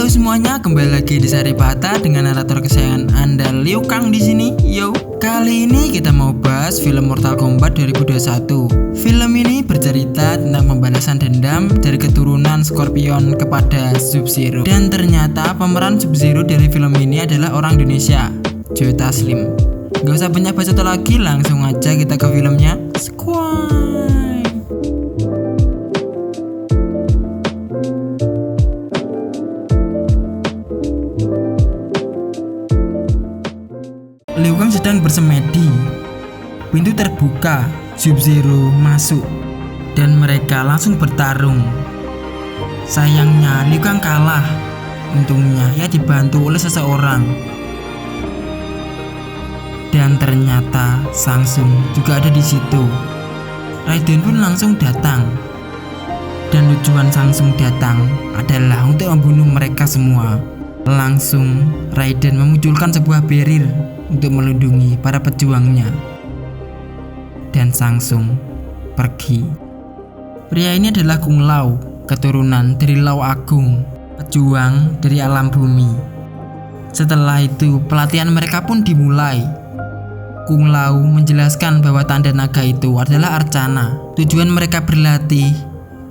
Halo semuanya, kembali lagi di Saripata dengan narator kesayangan Anda Liu Kang di sini. Yo, kali ini kita mau bahas film Mortal Kombat 2021. Film ini bercerita tentang pembalasan dendam dari keturunan Scorpion kepada Sub-Zero. Dan ternyata pemeran Sub-Zero dari film ini adalah orang Indonesia, Joe Taslim. Gak usah banyak bacot lagi, langsung aja kita ke filmnya. Squad. Liu Kang sedang bersemedi. Pintu terbuka, Sub-Zero masuk, dan mereka langsung bertarung. Sayangnya Liu Kang kalah. Untungnya ia dibantu oleh seseorang. Dan ternyata Shang Tsung juga ada di situ. Raiden pun langsung datang. Dan tujuan Shang Tsung datang adalah untuk membunuh mereka semua. Langsung Raiden memunculkan sebuah barrier untuk melindungi para pejuangnya. Dan Shang Tsung pergi. Pria ini adalah Kung Lao, keturunan dari Lao Agung, pejuang dari alam bumi. Setelah itu pelatihan mereka pun dimulai. Kung Lao menjelaskan bahwa tanda naga itu adalah arcana. Tujuan mereka berlatih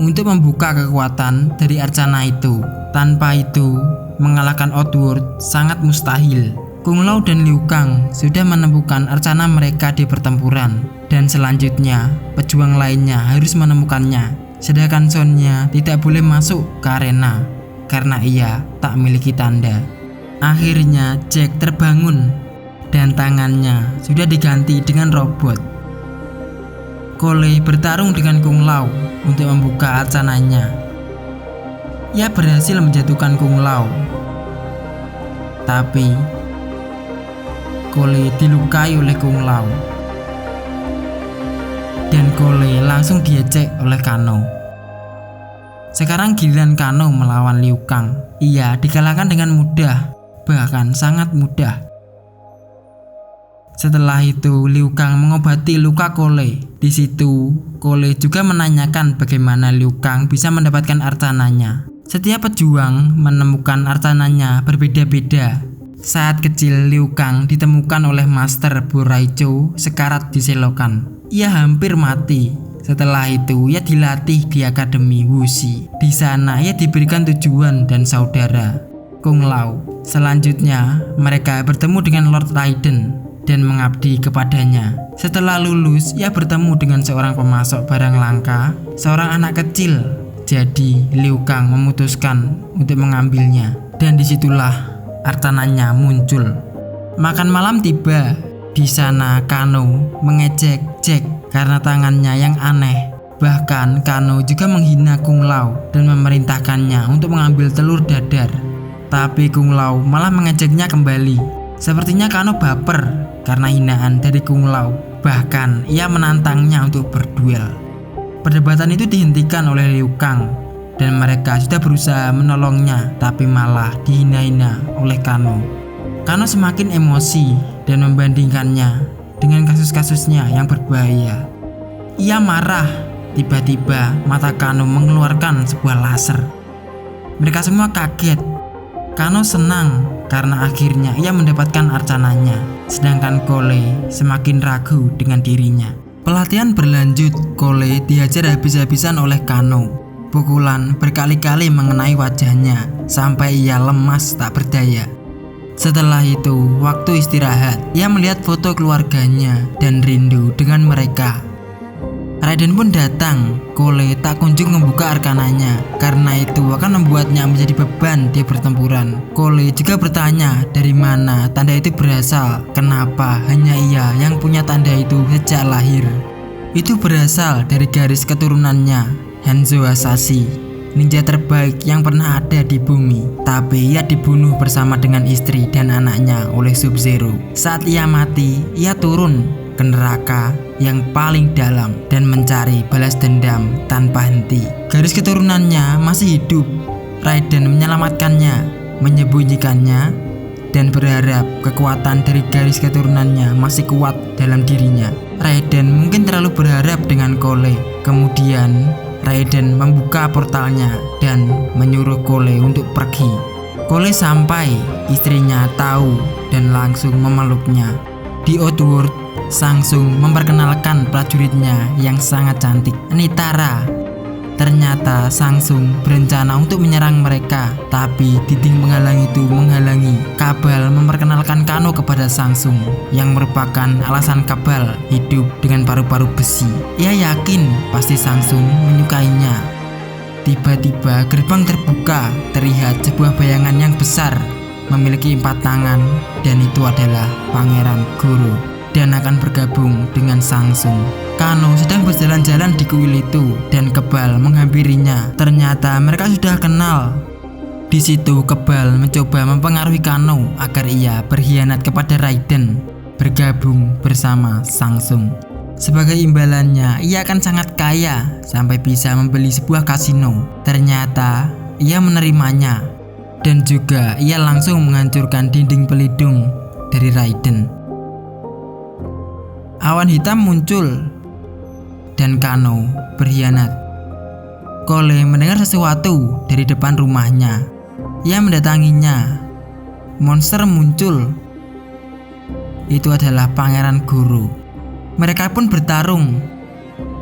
untuk membuka kekuatan dari arcana itu. Tanpa itu, mengalahkan Outworld sangat mustahil. Kung Lao dan Liu Kang sudah menemukan arcana mereka di pertempuran, dan selanjutnya pejuang lainnya harus menemukannya. Sedangkan Sonya tidak boleh masuk ke arena karena ia tak memiliki tanda. Akhirnya Jack terbangun dan tangannya sudah diganti dengan robot. Cole bertarung dengan Kung Lao untuk membuka arcananya. Ia berhasil menjatuhkan Kung Lao, tapi Cole dilukai oleh Kung Lao, dan Cole langsung diejek oleh Kano. Sekarang giliran Kano melawan Liu Kang. Ia dikalahkan dengan mudah, bahkan sangat mudah. Setelah itu Liu Kang mengobati luka Cole. Di situ Cole juga menanyakan bagaimana Liu Kang bisa mendapatkan arcananya. Setiap pejuang menemukan arcananya berbeda-beda. Saat kecil Liu Kang ditemukan oleh Master Boraicho sekarat di selokan. Ia hampir mati. Setelah itu ia dilatih di Akademi Wuxi. Di sana ia diberikan tujuan dan saudara, Kung Lao. Selanjutnya mereka bertemu dengan Lord Raiden dan mengabdi kepadanya. Setelah lulus ia bertemu dengan seorang pemasok barang langka, seorang anak kecil. Jadi Liu Kang memutuskan untuk mengambilnya, dan disitulah arcananya muncul. Makan malam tiba. Di sana Kano mengejek Jack karena tangannya yang aneh. Bahkan Kano juga menghina Kung Lao dan memerintahkannya untuk mengambil telur dadar. Tapi Kung Lao malah mengejeknya kembali. Sepertinya Kano baper karena hinaan dari Kung Lao. Bahkan ia menantangnya untuk berduel. Perdebatan itu dihentikan oleh Liu Kang, dan mereka sudah berusaha menolongnya, tapi malah dihina-hina oleh Kano. Kano semakin emosi dan membandingkannya dengan kasus-kasusnya yang berbahaya. Ia marah. Tiba-tiba mata Kano mengeluarkan sebuah laser. Mereka semua kaget. Kano senang karena akhirnya ia mendapatkan arcananya, sedangkan Cole semakin ragu dengan dirinya. Pelatihan berlanjut. Cole dihajar habis-habisan oleh Kano. Pukulan berkali-kali mengenai wajahnya sampai ia lemas tak berdaya. Setelah itu, waktu istirahat, ia melihat foto keluarganya dan rindu dengan mereka. Raiden pun datang. Cole tak kunjung membuka arkananya karena itu akan membuatnya menjadi beban di pertempuran. Cole juga bertanya dari mana tanda itu berasal. Kenapa hanya ia yang punya tanda itu sejak lahir? Itu berasal dari garis keturunannya, Hanzo Hasashi, ninja terbaik yang pernah ada di bumi. Tapi ia dibunuh bersama dengan istri dan anaknya oleh Sub-Zero. Saat ia mati, ia turun ke neraka yang paling dalam dan mencari balas dendam tanpa henti. Garis keturunannya masih hidup. Raiden menyelamatkannya, menyembunyikannya, dan berharap kekuatan dari garis keturunannya masih kuat dalam dirinya. Raiden mungkin terlalu berharap dengan Cole. Kemudian Raiden membuka portalnya dan menyuruh Cole untuk pergi. Cole sampai istrinya tahu dan langsung memeluknya. Di Outworld, Sangsung memperkenalkan prajuritnya yang sangat cantik, Nitara. Ternyata Sangsung berencana untuk menyerang mereka, tapi dinding penghalang itu menghalangi. Kabal memperkenalkan Kano kepada Sangsung, yang merupakan alasan Kabal hidup dengan paru-paru besi. Ia yakin pasti Sangsung menyukainya. Tiba-tiba gerbang terbuka, terlihat sebuah bayangan yang besar, memiliki 4 tangan, dan itu adalah Pangeran Goro, dan akan bergabung dengan Sangsung. Kano sedang berjalan-jalan di kuil itu dan Kebal menghampirinya. Ternyata mereka sudah kenal. Di situ Kebal mencoba mempengaruhi Kano agar ia berkhianat kepada Raiden, bergabung bersama Sangsung. Sebagai imbalannya, ia akan sangat kaya sampai bisa membeli sebuah kasino. Ternyata ia menerimanya, dan juga ia langsung menghancurkan dinding pelindung dari Raiden. Awan hitam muncul dan Kano berkhianat. Cole mendengar sesuatu dari depan rumahnya. Ia mendatanginya. Monster muncul. Itu adalah Pangeran Goro. Mereka pun bertarung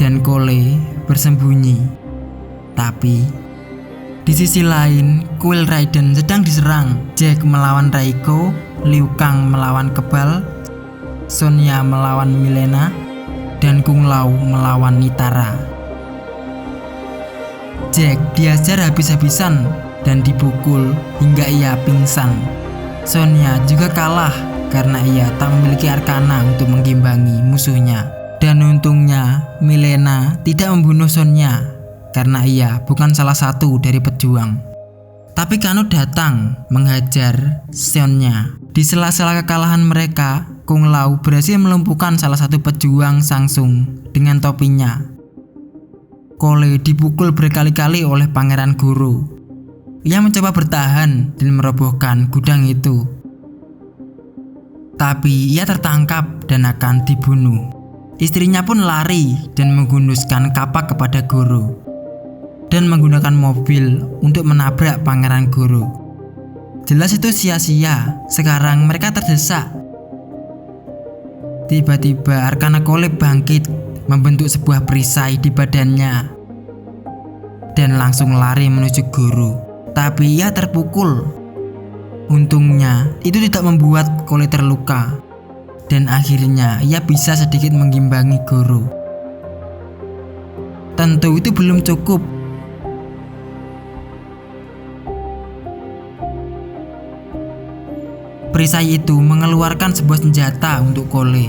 dan Cole bersembunyi. Tapi di sisi lain, kuil Raiden sedang diserang. Jack melawan Reiko, Liu Kang melawan Kebal, Sonya melawan Mileena, dan Kung Lao melawan Nitara. Jack diajar habis-habisan dan dipukul hingga ia pingsan. Sonya juga kalah karena ia tak memiliki arkana untuk mengimbangi musuhnya. Dan untungnya Mileena tidak membunuh Sonya karena ia bukan salah satu dari pejuang. Tapi Kano datang menghajar Sonya. Di sela-sela kekalahan mereka, Kung Lao berhasil melumpuhkan salah satu pejuang Sangsung dengan topinya. Cole dipukul berkali-kali oleh Pangeran Goro. Ia mencoba bertahan dan merobohkan gudang itu. Tapi ia tertangkap dan akan dibunuh. Istrinya pun lari dan menghunuskan kapak kepada Goro dan menggunakan mobil untuk menabrak Pangeran Goro. Jelas itu sia-sia. Sekarang mereka terdesak. Tiba-tiba arkana Cole bangkit, membentuk sebuah perisai di badannya dan langsung lari menuju Goro. Tapi ia terpukul. Untungnya itu tidak membuat Cole terluka, dan akhirnya ia bisa sedikit mengimbangi Goro. Tentu itu belum cukup. Perisai itu mengeluarkan sebuah senjata untuk Cole.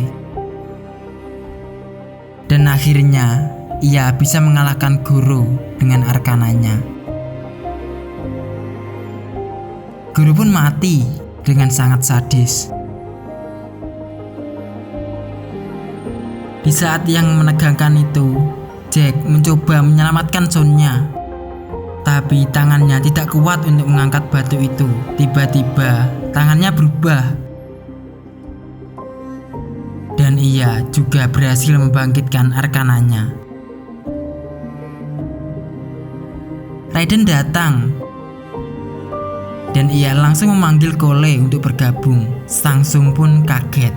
Dan akhirnya ia bisa mengalahkan Goro dengan arkananya. Goro pun mati dengan sangat sadis. Di saat yang menegangkan itu, Jack mencoba menyelamatkan Sonya. Tapi tangannya tidak kuat untuk mengangkat batu itu. Tiba-tiba tangannya berubah, dan ia juga berhasil membangkitkan arkananya. Raiden datang, dan ia langsung memanggil Cole untuk bergabung. Sangsung pun kaget,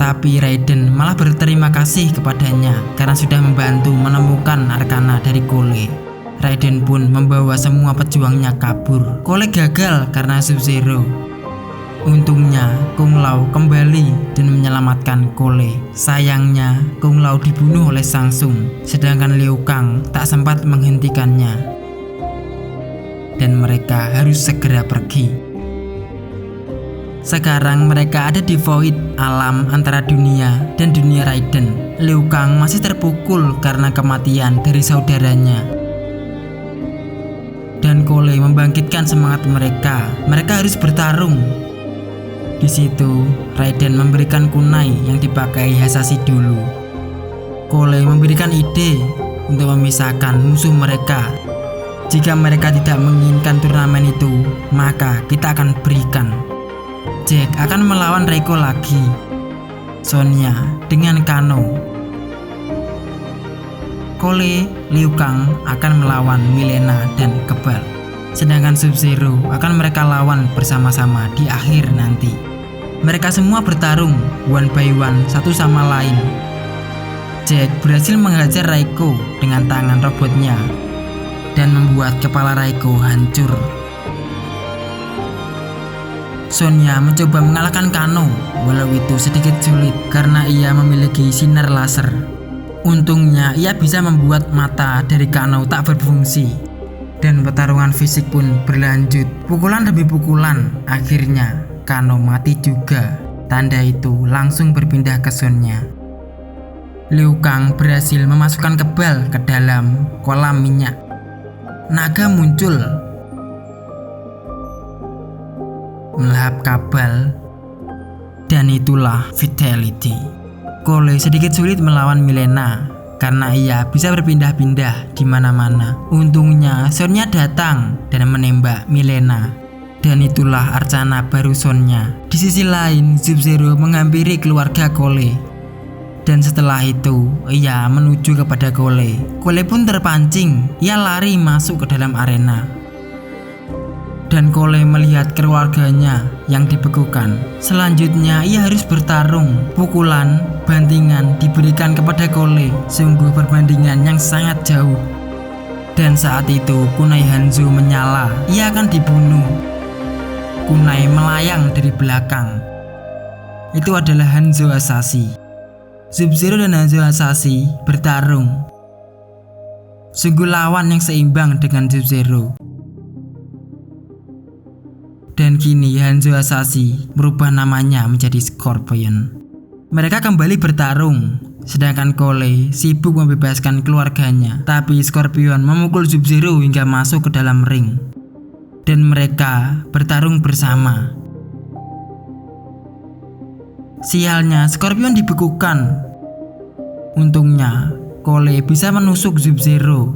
tapi Raiden malah berterima kasih kepadanya karena sudah membantu menemukan arkana dari Cole. Raiden pun membawa semua pejuangnya kabur. Cole gagal karena Sub-Zero. Untungnya Kung Lao kembali dan menyelamatkan Cole. Sayangnya Kung Lao dibunuh oleh Sangsung, sedangkan Liu Kang tak sempat menghentikannya. Dan mereka harus segera pergi. Sekarang mereka ada di void alam antara dunia dan dunia Raiden. Liu Kang masih terpukul karena kematian dari saudaranya. Dan Cole membangkitkan semangat mereka. Mereka harus bertarung. Di situ, Raiden memberikan kunai yang dipakai Hasashi dulu. Cole memberikan ide untuk memisahkan musuh mereka. Jika mereka tidak menginginkan turnamen itu, maka kita akan berikan. Jack akan melawan Reiko lagi. Sonya dengan Kano. Cole, Liu Kang akan melawan Mileena dan Kebal. sedangkan Sub-Zero akan mereka lawan bersama-sama di akhir nanti. Mereka semua bertarung one by one satu sama lain. Jack berhasil menghajar Raiko dengan tangan robotnya dan membuat kepala Raiko hancur. Sonya mencoba mengalahkan Kano, walau itu sedikit sulit karena ia memiliki sinar laser. Untungnya ia bisa membuat mata dari Kano tak berfungsi. Dan pertarungan fisik pun berlanjut, pukulan demi pukulan. Akhirnya Kano mati juga. Tanda itu langsung berpindah ke Sonya. Liu Kang berhasil memasukkan kebal ke dalam kolam minyak. Naga muncul melahap kabal, dan itulah Vitality. Cole sedikit sulit melawan Milena karena ia bisa berpindah-pindah di mana-mana. Untungnya Sonya datang dan menembak Milena, dan itulah Arcana baru Sonya. Di sisi lain, Sub-Zero menghampiri keluarga Cole. Dan setelah itu, ia menuju kepada Cole. Cole pun terpancing, ia lari masuk ke dalam arena. Dan Cole melihat keluarganya yang dibekukan. Selanjutnya, ia harus bertarung. Pukulan, bantingan diberikan kepada Cole. Sungguh perbandingan yang sangat jauh. Dan saat itu, kunai Hanzo menyala. Ia akan dibunuh. Kunai melayang dari belakang. Itu adalah Hanzo Hasashi. Sub-Zero dan Hanzo Hasashi bertarung. Sungguh lawan yang seimbang dengan Sub-Zero. Dan kini Hanzo Hasashi merubah namanya menjadi Scorpion. Mereka kembali bertarung, sedangkan Cole sibuk membebaskan keluarganya. Tapi Scorpion memukul Sub-Zero hingga masuk ke dalam ring. Dan mereka bertarung bersama. Sialnya, Scorpion dibekukan. Untungnya, Cole bisa menusuk Sub-Zero.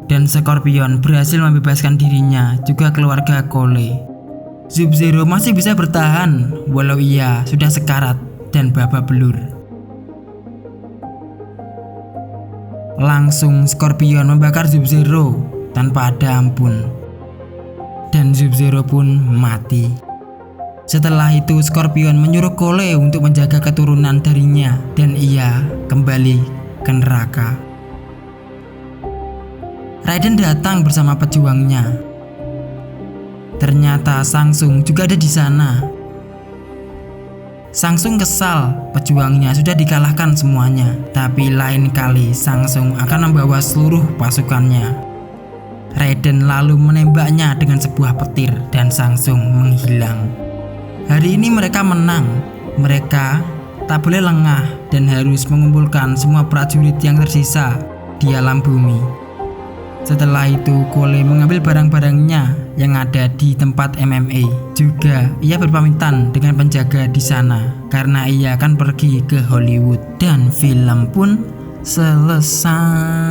Dan Scorpion berhasil membebaskan dirinya, juga keluarga Cole. Sub-Zero masih bisa bertahan, walau ia sudah sekarat dan babak belur. Langsung Scorpion membakar Sub-Zero tanpa ada ampun. Dan Sub-Zero pun mati. Setelah itu Scorpion menyuruh Cole untuk menjaga keturunan darinya, dan ia kembali ke neraka. Raiden datang bersama pejuangnya. Ternyata Samsung juga ada di sana. Samsung kesal, pejuangnya sudah dikalahkan semuanya. Tapi lain kali Samsung akan membawa seluruh pasukannya. Raiden lalu menembaknya dengan sebuah petir dan Samsung menghilang. Hari ini mereka menang. Mereka tak boleh lengah dan harus mengumpulkan semua prajurit yang tersisa di alam bumi. Setelah itu Cole mengambil barang-barangnya yang ada di tempat MMA. Juga ia berpamitan dengan penjaga di sana karena ia akan pergi ke Hollywood. Dan film pun selesai.